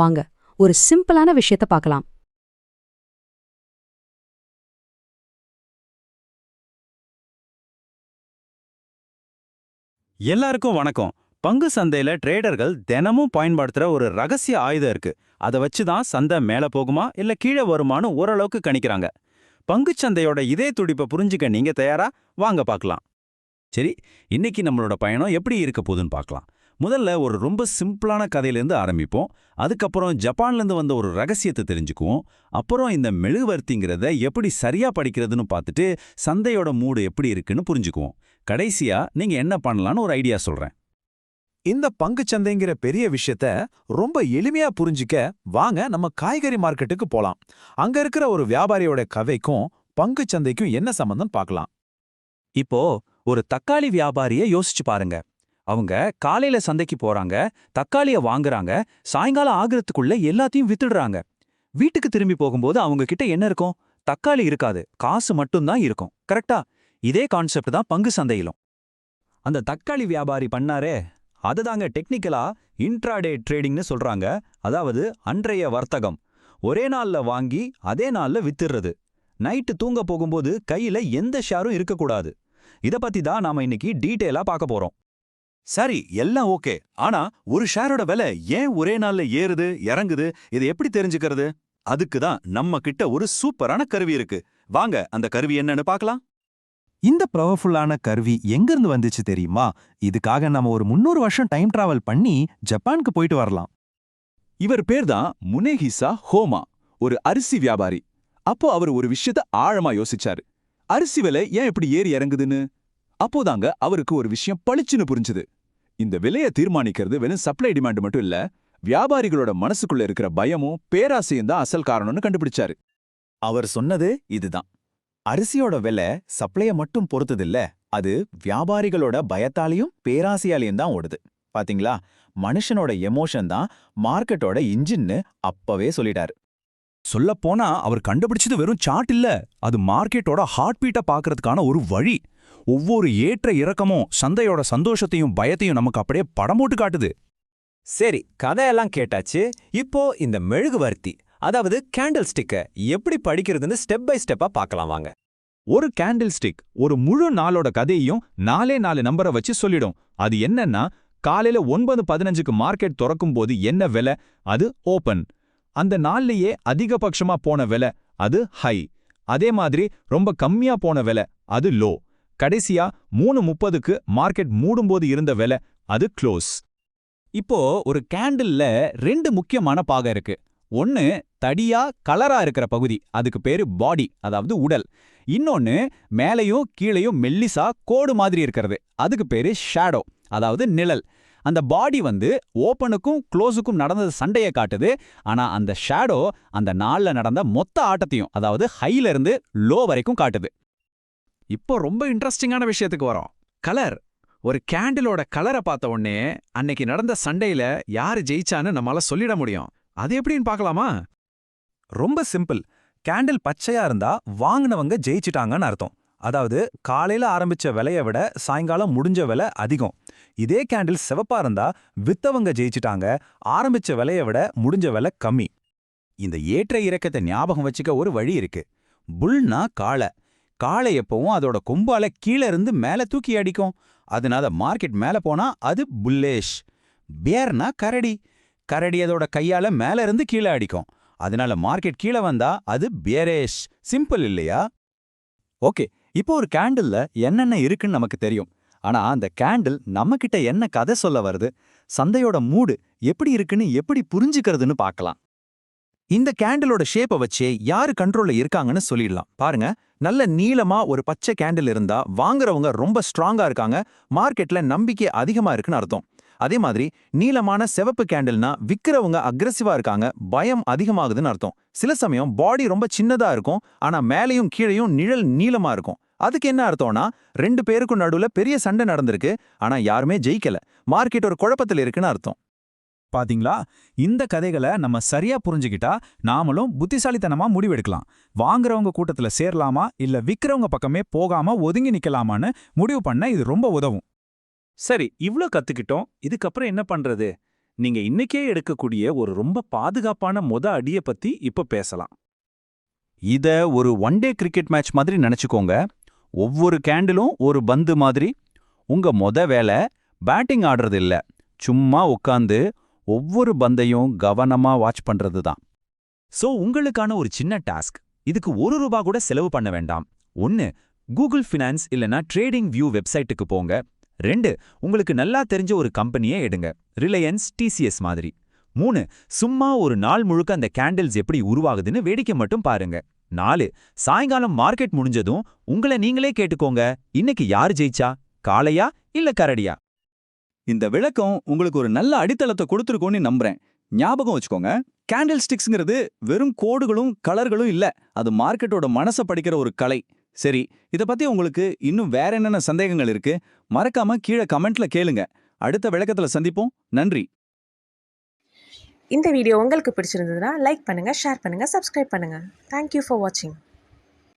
வாங்க ஒரு சிம்பிளான விஷயத்த பார்க்கலாம். எல்லாருக்கும் வணக்கம். பங்கு சந்தையில ட்ரேடர்கள் தினமும் பயன்படுத்துற ஒரு ரகசிய ஆயுதம் இருக்கு. அதை வச்சு தான் சந்தை மேல போகுமா இல்ல கீழே வருமானு ஓரளவுக்கு கணிக்கிறாங்க. பங்குச் சந்தையோட இதே துடிப்பை புரிஞ்சுக்க நீங்க தயாரா? வாங்க பார்க்கலாம். சரி, இன்னைக்கு நம்மளோட பயணம் எப்படி இருக்க போகுதுன்னு பார்க்கலாம். முதல்ல ஒரு ரொம்ப சிம்பிளான கதையிலேருந்து ஆரம்பிப்போம். அதுக்கப்புறம் ஜப்பான்லேருந்து வந்த ஒரு ரகசியத்தை தெரிஞ்சுக்குவோம். அப்புறம் இந்த மெழுகுவர்த்திங்கிறத எப்படி சரியா படிக்கிறதுன்னு பார்த்துட்டு சந்தையோட மூடு எப்படி இருக்குன்னு புரிஞ்சுக்குவோம். கடைசியா நீங்க என்ன பண்ணலான்னு ஒரு ஐடியா சொல்றேன். இந்த பங்குச்சந்தைங்கிற பெரிய விஷயத்த ரொம்ப எளிமையா புரிஞ்சிக்க வாங்க நம்ம காய்கறி மார்க்கெட்டுக்கு போலாம். அங்க இருக்கிற ஒரு வியாபாரியோட கதைக்கும் பங்குச்சந்தைக்கும் என்ன சம்பந்தம் பார்க்கலாம். இப்போ ஒரு தக்காளி வியாபாரிய யோசிச்சு பாருங்க. அவங்க காலையில சந்தைக்கு போறாங்க, தக்காளிய வாங்குறாங்க, சாயங்காலம் ஆகுறதுக்குள்ள எல்லாத்தையும் வித்துடுறாங்க. வீட்டுக்கு திரும்பி போகும்போது அவங்க கிட்ட என்ன இருக்கும்? தக்காளி இருக்காது, காசு மட்டும்தான் இருக்கும். கரெக்டா? இதே கான்செப்ட் தான் பங்கு சந்தையிலும். அந்த தக்காளி வியாபாரி பண்ணாரே, அதுதாங்க டெக்னிக்கலா இன்ட்ராடே ட்ரேடிங்னு சொல்றாங்க. அதாவது அன்றைய வர்த்தகம். ஒரே நாள்ல வாங்கி அதே நாள்ல வித்துடுறது. நைட்டு தூங்க போகும்போது கையில எந்த ஷேரும் இருக்கக்கூடாது. இத பத்தி தான் நாம இன்னைக்கு டீட்டெயிலா பார்க்க போறோம். சரி, எல்லாம் ஓகே. ஆனா ஒரு ஷேரோட விலை ஏன் ஒரே நாள்ல ஏறுது இறங்குது, இதை எப்படி தெரிஞ்சுக்கிறது? அதுக்கு தான் நம்ம கிட்ட ஒரு சூப்பரான கருவி இருக்கு. வாங்க அந்த கருவி என்னன்னு பார்க்கலாம். இந்த பவர்ஃபுல்லான கருவி எங்கிருந்து வந்துச்சு தெரியுமா? இதுக்காக நம்ம ஒரு 300 வருஷம் டைம் டிராவல் பண்ணி ஜப்பானுக்கு போயிட்டு வரலாம். இவர் பேர் தான் முனேஹிசா ஹோமா, ஒரு அரிசி வியாபாரி. அப்போ அவர் ஒரு விஷயத்த ஆழமா யோசிச்சாரு. அரிசி விலை ஏன் இப்படி ஏறி இறங்குதுன்னு. அப்போதாங்க அவருக்கு ஒரு விஷயம் பளிச்சுன்னு புரிஞ்சுது. இந்த விலையை தீர்மானிக்கிறது வெறும் சப்ளை டிமாண்ட் மட்டும் இல்ல, வியாபாரிகளோட மனசுக்குள்ள இருக்கிற பயமும் பேராசையும் தான் அசல் காரணம்னு கண்டுபிடிச்சாரு. அவர் சொன்னது இதுதான். அரிசியோட விலை சப்ளைய மட்டும் பொறுத்ததில்ல, அது வியாபாரிகளோட பயத்தாலையும் பேராசையாலையும் தான் ஓடுது. பாத்தீங்களா? மனுஷனோட எமோஷன் தான் மார்க்கெட்டோட இன்ஜின்னு அப்பவே சொல்லிட்டாரு. சொல்லப்போனா அவர் கண்டுபிடிச்சது வெறும் சார்ட் இல்ல, அது மார்க்கெட்டோட ஹார்ட் பீட்டை பார்க்கறதுக்கான ஒரு வழி. ஒவ்வொரு ஏற்ற இறக்கமும் சந்தையோட சந்தோஷத்தையும் பயத்தையும் நமக்கு அப்படியே படம் போட்டு காட்டுது. சரி, கதையெல்லாம் கேட்டாச்சு. இப்போ இந்த மெழுகுவர்த்தி, அதாவது கேண்டில் ஸ்டிக்க எப்படி படிக்கிறதுன்னு ஸ்டெப் பை ஸ்டெப்பா பார்க்கலாம் வாங்க. ஒரு கேண்டில் ஸ்டிக் ஒரு முழு நாளோட கதையையும் 4 நம்பரை வச்சு சொல்லிடும். அது என்னன்னா, காலையில 9:15க்கு மார்க்கெட் திறக்கும் போது என்ன விலை, அது ஓபன். அந்த நாள்லயே அதிகபட்சமா போன விலை, அது ஹை. அதே மாதிரி ரொம்ப கம்மியா போன விலை, அது லோ. கடைசியா 3:30க்கு மார்க்கெட் மூடும்போது இருந்த விலை, அது க்ளோஸ். இப்போ ஒரு கேண்டில்ல 2 முக்கியமான பாகம் இருக்கு. ஒன்னு தடியா கலரா இருக்கிற பகுதி, அதுக்கு பேரு பாடி, அதாவது உடல். இன்னொன்னு மேலையும் கீழையும் மெல்லிசா கோடு மாதிரி இருக்கிறது, அதுக்கு பேரு ஷேடோ, அதாவது நிழல். அந்த பாடி ஓப்பனுக்கும் க்ளோஸுக்கும் நடந்த சண்டையை காட்டுது. ஆனா அந்த ஷேடோ அந்த நாள்ல நடந்த மொத்த ஆட்டத்தையும், அதாவது ஹைல இருந்து லோ வரைக்கும் காட்டுது. இப்போ ரொம்ப இன்ட்ரெஸ்டிங்கான விஷயத்துக்கு வரோம். கலர். ஒரு கேண்டிலோட கலரை பார்த்த உடனே அன்னைக்கு நடந்த சண்டையில யாரு ஜெயிச்சான்னு நம்மளால சொல்லிட முடியும். அது எப்படின்னு பார்க்கலாமா? ரொம்ப சிம்பிள். கேண்டில் பச்சையா இருந்தா வாங்கினவங்க ஜெயிச்சிட்டாங்கன்னு அர்த்தம். அதாவது காலையில ஆரம்பிச்ச விலைய விட சாயங்காலம் முடிஞ்ச விலை அதிகம். இதே கேண்டில் சிவப்பா இருந்தா வித்தவங்க ஜெயிச்சிட்டாங்க, ஆரம்பிச்ச விலைய விட முடிஞ்ச விலை கம்மி. இந்த ஏற்ற இறக்கத்தை ஞாபகம் வச்சுக்க ஒரு வழி இருக்கு. புல்னா காளை. காளை எப்பவும் அதோட கொம்பால கீழே இருந்து மேல தூக்கி அடிக்கும். அதனால மார்க்கெட் மேல போனா அது புல்லேஷ். பேர்னா கரடி. கரடி அதோட கையால மேல இருந்து கீழே அடிக்கும். அதனால மார்க்கெட் கீழே வந்தா அது பேரேஷ். சிம்பிள் இல்லையா? ஓகே, இப்போ ஒரு கேண்டில்ல என்னென்ன இருக்குன்னு நமக்கு தெரியும். ஆனா அந்த கேண்டில் நம்ம கிட்ட என்ன கதை சொல்ல வருது, சந்தையோட மூடு எப்படி இருக்குன்னு எப்படி புரிஞ்சுக்கிறதுன்னு பார்க்கலாம். இந்த கேண்டிலோட ஷேப்பை வச்சே யாரு கண்ட்ரோல்ல இருக்காங்கன்னு சொல்லிடலாம். பாருங்க, நல்ல நீளமா ஒரு பச்சை கேண்டில் இருந்தா வாங்குறவங்க ரொம்ப ஸ்ட்ராங்கா இருக்காங்க, மார்க்கெட்ல நம்பிக்கை அதிகமா இருக்குன்னு அர்த்தம். அதே மாதிரி நீளமான சிவப்பு கேண்டில்னா விக்கிறவங்க அக்ரெசிவா இருக்காங்க, பயம் அதிகமாகுதுன்னு அர்த்தம். சில சமயம் பாடி ரொம்ப சின்னதா இருக்கும், ஆனா மேலையும் கீழையும் நிழல் நீளமா இருக்கும். அதுக்கு என்ன அர்த்தம்னா 2 பேருக்கும் நடுவுல பெரிய சண்டை நடந்திருக்கு, ஆனா யாருமே ஜெயிக்கல, மார்க்கெட் ஒரு குழப்பத்தில் இருக்குன்னு அர்த்தம். பாத்தீங்களா? இந்த கதைகளை நம்ம சரியா புரிஞ்சுக்கிட்டா நாமளும் புத்திசாலித்தனமா முடிவெடுக்கலாம். வாங்குறவங்க கூட்டத்துல சேரலாமா இல்ல விக்கிறவங்க பக்கமே போகாம ஒதுங்கி நிக்கலாமான்னு முடிவு பண்ண இது ரொம்ப உதவும். சரி, இவ்ளோ கத்துக்கிட்டோம். இதுக்கப்புறம் என்ன பண்றது? நீங்க இன்னைக்கே எடுக்கக்கூடிய ஒரு ரொம்ப பாதுகாப்பான அடிய பத்தி இப்ப பேசலாம். இத ஒரு ஒன் டே கிரிக்கெட் மேட்ச் மாதிரி நினைச்சுக்கோங்க. ஒவ்வொரு கேண்டிலும் ஒரு பந்து மாதிரி. உங்க வேலை பேட்டிங் ஆடுறது இல்ல, சும்மா உட்காந்து ஒவ்வொரு பந்தையும் கவனமா வாட்ச் பண்றது தான். சோ உங்களுக்கான ஒரு சின்ன டாஸ்க். இதுக்கு ₹1 கூட செலவு பண்ண வேண்டாம். 1. கூகுள் ஃபினான்ஸ் இல்லனா ட்ரேடிங் வியூ வெப்சைட்டுக்கு போங்க. 2. உங்களுக்கு நல்லா தெரிஞ்ச ஒரு கம்பெனியை எடுங்க, ரிலையன்ஸ், டிசிஎஸ் மாதிரி. 3. சும்மா ஒரு நாள் முழுக்க அந்த கேண்டில்ஸ் எப்படி உருவாகுதுன்னு வேடிக்கை மட்டும் பாருங்க. 4. சாயங்காலம் மார்க்கெட் முடிஞ்சதும் உங்களை நீங்களே கேட்டுக்கோங்க, இன்னைக்கு யார் ஜெயிச்சா, காளையா இல்ல கரடியா? இந்த விளக்கம் உங்களுக்கு ஒரு நல்ல அடித்தளத்தை கொடுத்துருக்கோன்னு நம்புறேன். ஞாபகம் வச்சுக்கோங்க, கேண்டில் ஸ்டிக்ஸ்ங்கிறது வெறும் கோடுகளும் கலர்களும் இல்ல, அது மார்க்கெட்டோட மனசை படிக்கிற ஒரு கலை. சரி, இத பத்தி உங்களுக்கு இன்னும் வேற என்னென்ன சந்தேகங்கள் இருக்கு? மறக்காம கீழே கமெண்ட்ல கேளுங்க. அடுத்த விளக்கத்துல சந்திப்போம். நன்றி. இந்த வீடியோ உங்களுக்கு பிடிச்சிருந்ததுன்னா லைக் பண்ணுங்க, ஷேர் பண்ணுங்க, சப்ஸ்கிரைப் பண்ணுங்க. தேங்க்யூ ஃபார் வாட்சிங்.